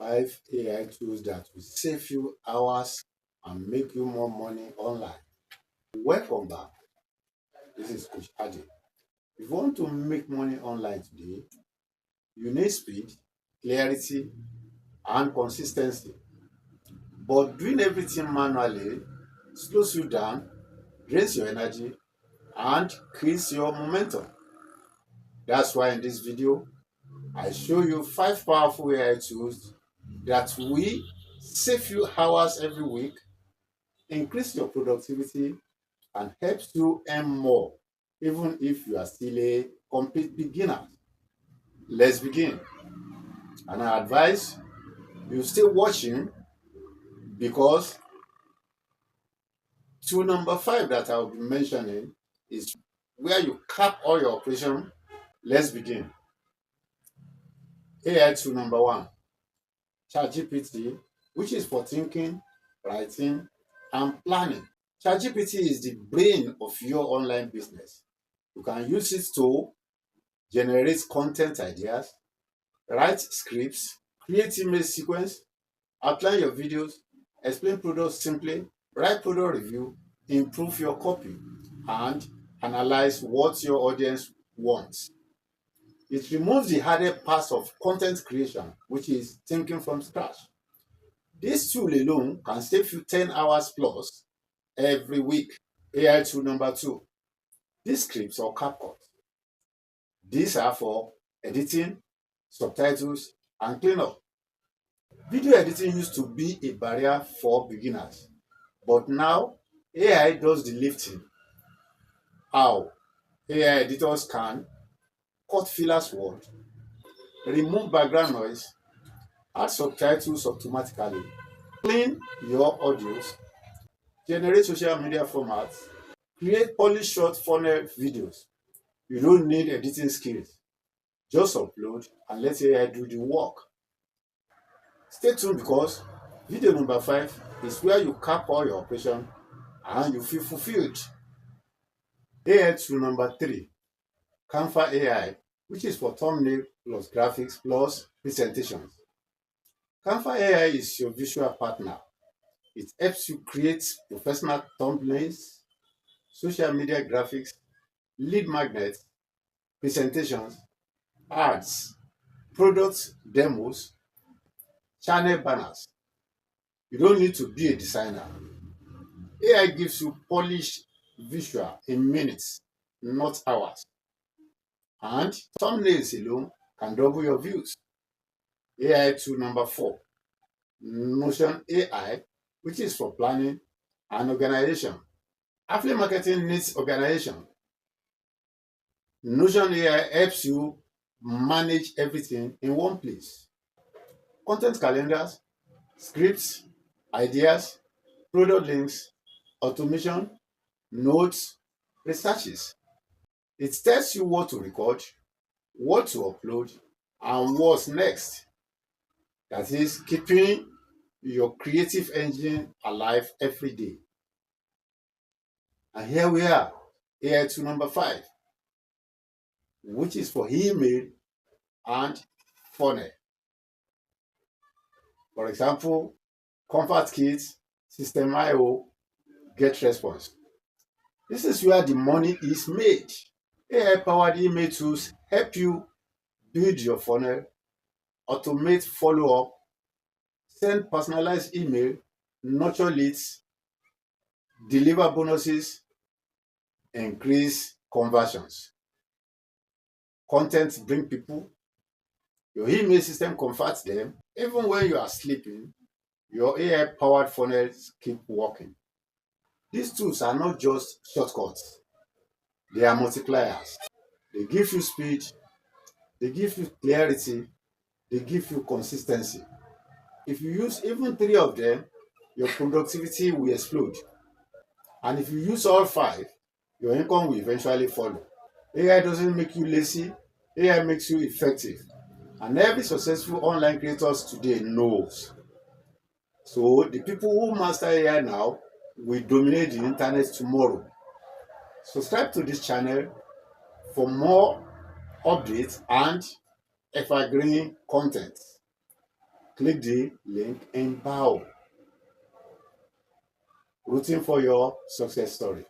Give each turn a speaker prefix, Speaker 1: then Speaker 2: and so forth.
Speaker 1: 5 AI tools that will save you hours and make you more money online. Welcome back. This is Coach Adi. If you want to make money online today, you need speed, clarity, and consistency. But doing everything manually slows you down, drains your energy, and kills your momentum. That's why in this video, I show you 5 powerful AI tools that will save you hours every week, increase your productivity, and helps you earn more, even if you are still a complete beginner. Let's begin. And I advise you stay watching because tool number 5 that I'll be mentioning is where you cap all your operation. Let's begin. AI tool number 1, ChatGPT, which is for thinking, writing, and planning. ChatGPT is the brain of your online business. You can use it to generate content ideas, write scripts, create email sequence, outline your videos, explain products simply, write product review, improve your copy, and analyze what your audience wants. It removes the hardest part of content creation, which is thinking from scratch. This tool alone can save you 10 hours plus every week. AI tool number 2, Descript or CapCut. These are for editing, subtitles, and cleanup. Video editing used to be a barrier for beginners, but now AI does the lifting. How? AI editors can cut fillers word, remove background noise, add subtitles automatically, clean your audios, generate social media formats, create polished short funnel videos. You don't need editing skills. Just upload and let AI do the work. Stay tuned because video number 5 is where you cap all your operation and you feel fulfilled. AI tool number 3, Canva AI, which is for thumbnail plus graphics plus presentations. Canva AI is your visual partner. It helps you create professional thumbnails, social media graphics, lead magnets, presentations, ads, product demos, channel banners. You don't need to be a designer. AI gives you polished visual in minutes, not hours. And thumbnails alone can double your views. AI tool number 4, Notion AI, which is for planning and organization. Affiliate marketing needs organization. Notion AI helps you manage everything in one place. Content calendars, scripts, ideas, product links, automation, notes, researches. It tells you what to record, what to upload, and what's next. That is keeping your creative engine alive every day. And here we are, AI tool number 5, which is for email and funnel. For example, ComfortKit, System.io, GetResponse. This is where the money is made. AI-powered email tools help you build your funnel, automate follow-up, send personalized email, nurture leads, deliver bonuses, increase conversions. Content bring people. Your email system converts them. Even when you are sleeping, your AI-powered funnels keep working. These tools are not just shortcuts. They are multipliers. They give you speed, they give you clarity, they give you consistency. If you use even 3 of them, your productivity will explode. And if you use all 5, your income will eventually follow. AI doesn't make you lazy, AI makes you effective. And every successful online creators today knows. So the people who master AI now will dominate the internet tomorrow. Subscribe to this channel for more updates and evergreen content. Click the link in bio. Rooting for your success story.